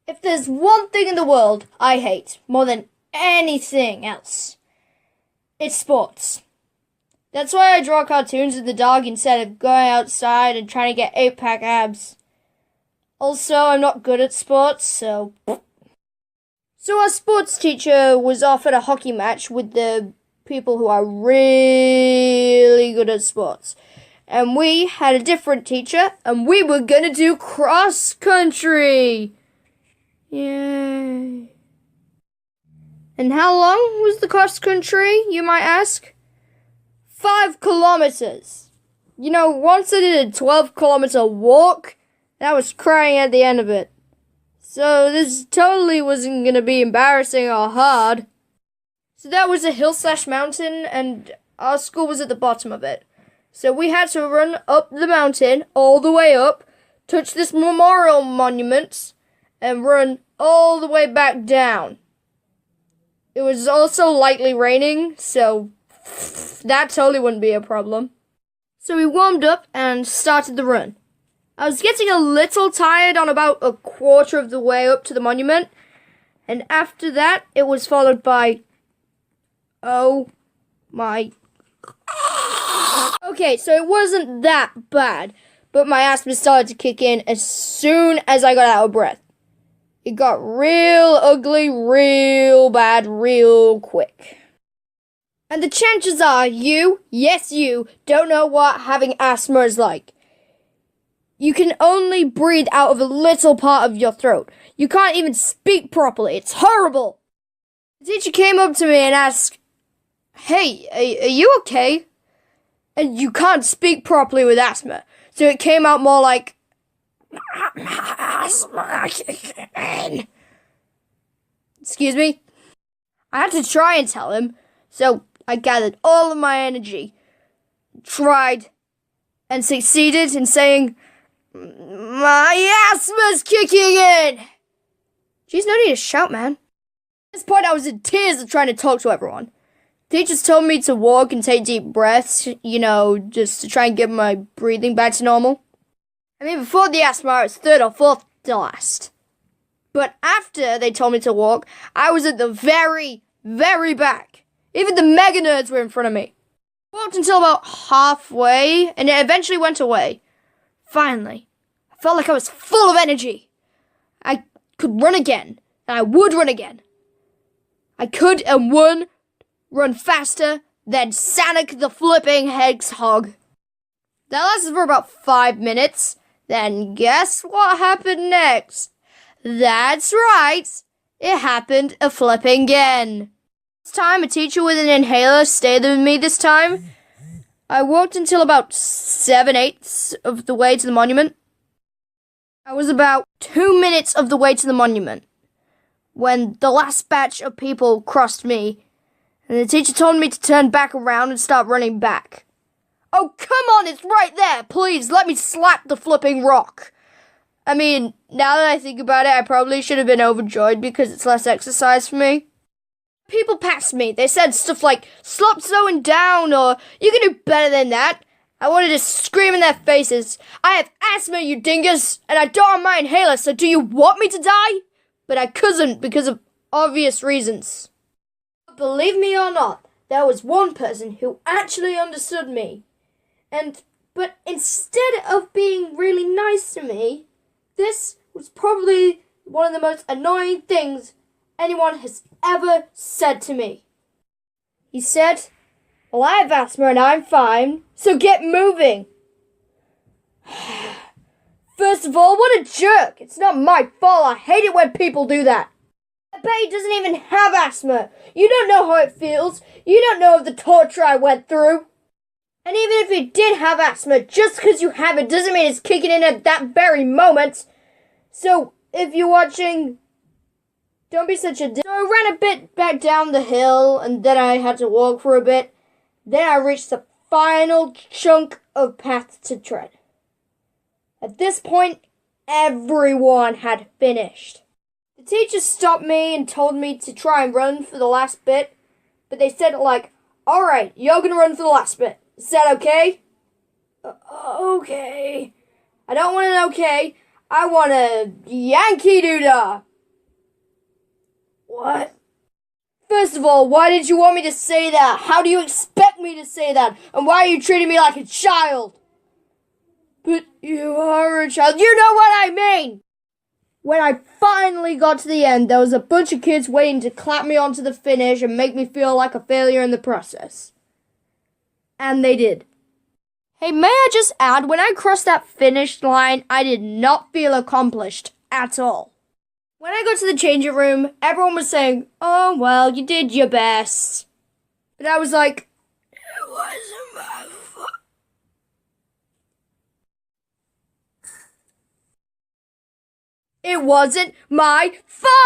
If there's one thing in the world I hate more than anything else, it's sports. That's why I draw cartoons in the dark instead of going outside and trying to get 8-pack abs. Also, I'm not good at sports, so our sports teacher was off at a hockey match with the people who are really good at sports. And we had a different teacher, and we were going to do cross country. Yay. And how long was the cross country, you might ask? 5 kilometers. You know, once I did a 12-kilometer walk, and I was crying at the end of it. So this totally wasn't going to be embarrassing or hard. So that was a hill/mountain, and our school was at the bottom of it. So we had to run up the mountain, all the way up, touch this memorial monument, and run all the way back down. It was also lightly raining, so that totally wouldn't be a problem. So we warmed up and started the run. I was getting a little tired on about a quarter of the way up to the monument, and after that, it was followed by, oh my. Okay, so it wasn't that bad, but my asthma started to kick in as soon as I got out of breath. It got real ugly, real bad, real quick. And the chances are yes you, don't know what having asthma is like. You can only breathe out of a little part of your throat. You can't even speak properly. It's horrible. The teacher came up to me and asked, "Hey, are you okay?" And you can't speak properly with asthma. So it came out more like, asthma. Excuse me? I had to try and tell him. So I gathered all of my energy, tried, and succeeded in saying, "My asthma's kicking in!" Jeez, no need to shout, man. At this point, I was in tears of trying to talk to everyone. Teachers told me to walk and take deep breaths, just to try and get my breathing back to normal. I mean, before the asthma, I was 3rd or 4th to last. But after they told me to walk, I was at the very, very back. Even the mega nerds were in front of me. I walked until about halfway, and it eventually went away. Finally, I felt like I was full of energy. I could run again, and I would run again. I could and would run faster than Sonic the Flipping Hedgehog. That lasted for about 5 minutes. Then guess what happened next? That's right, it happened a flipping again. This time, a teacher with an inhaler stayed with me this time. I walked until about 7/8 of the way to the monument. I was about 2 minutes of the way to the monument when the last batch of people crossed me, and the teacher told me to turn back around and start running back. Oh, come on, it's right there. Please, let me slap the flipping rock. I mean, now that I think about it, I probably should have been overjoyed because it's less exercise for me. People passed me. They said stuff like, "Stop slowing down," or "You can do better than that." I wanted to scream in their faces, "I have asthma, you dingus, and I don't have my inhaler, so do you want me to die?" But I couldn't because of obvious reasons. Believe me or not, there was one person who actually understood me. But instead of being really nice to me, this was probably one of the most annoying things anyone has ever said to me. He said, "Well, I have asthma and I'm fine, so get moving." First of all, what a jerk. It's not my fault. I hate it when people do that. I bet he doesn't even have asthma. You don't know how it feels. You don't know the torture I went through. And even if you did have asthma, just because you have it doesn't mean it's kicking in at that very moment. So, if you're watching, don't be such a dick. So I ran a bit back down the hill, and then I had to walk for a bit. Then I reached the final chunk of path to tread. At this point, everyone had finished. The teacher stopped me and told me to try and run for the last bit, but they said it like, "Alright, you're gonna run for the last bit. Is that okay?" Okay. I don't want an okay. I want a Yankee Doodle. What? First of all, why did you want me to say that? How do you expect me to say that? And why are you treating me like a child? But you are a child. You know what I mean! When I finally got to the end, there was a bunch of kids waiting to clap me onto the finish and make me feel like a failure in the process. And they did. Hey, may I just add, when I crossed that finish line, I did not feel accomplished at all. When I got to the changing room, everyone was saying, "Oh, well, you did your best." But I was like, it wasn't my fault. It wasn't my fault!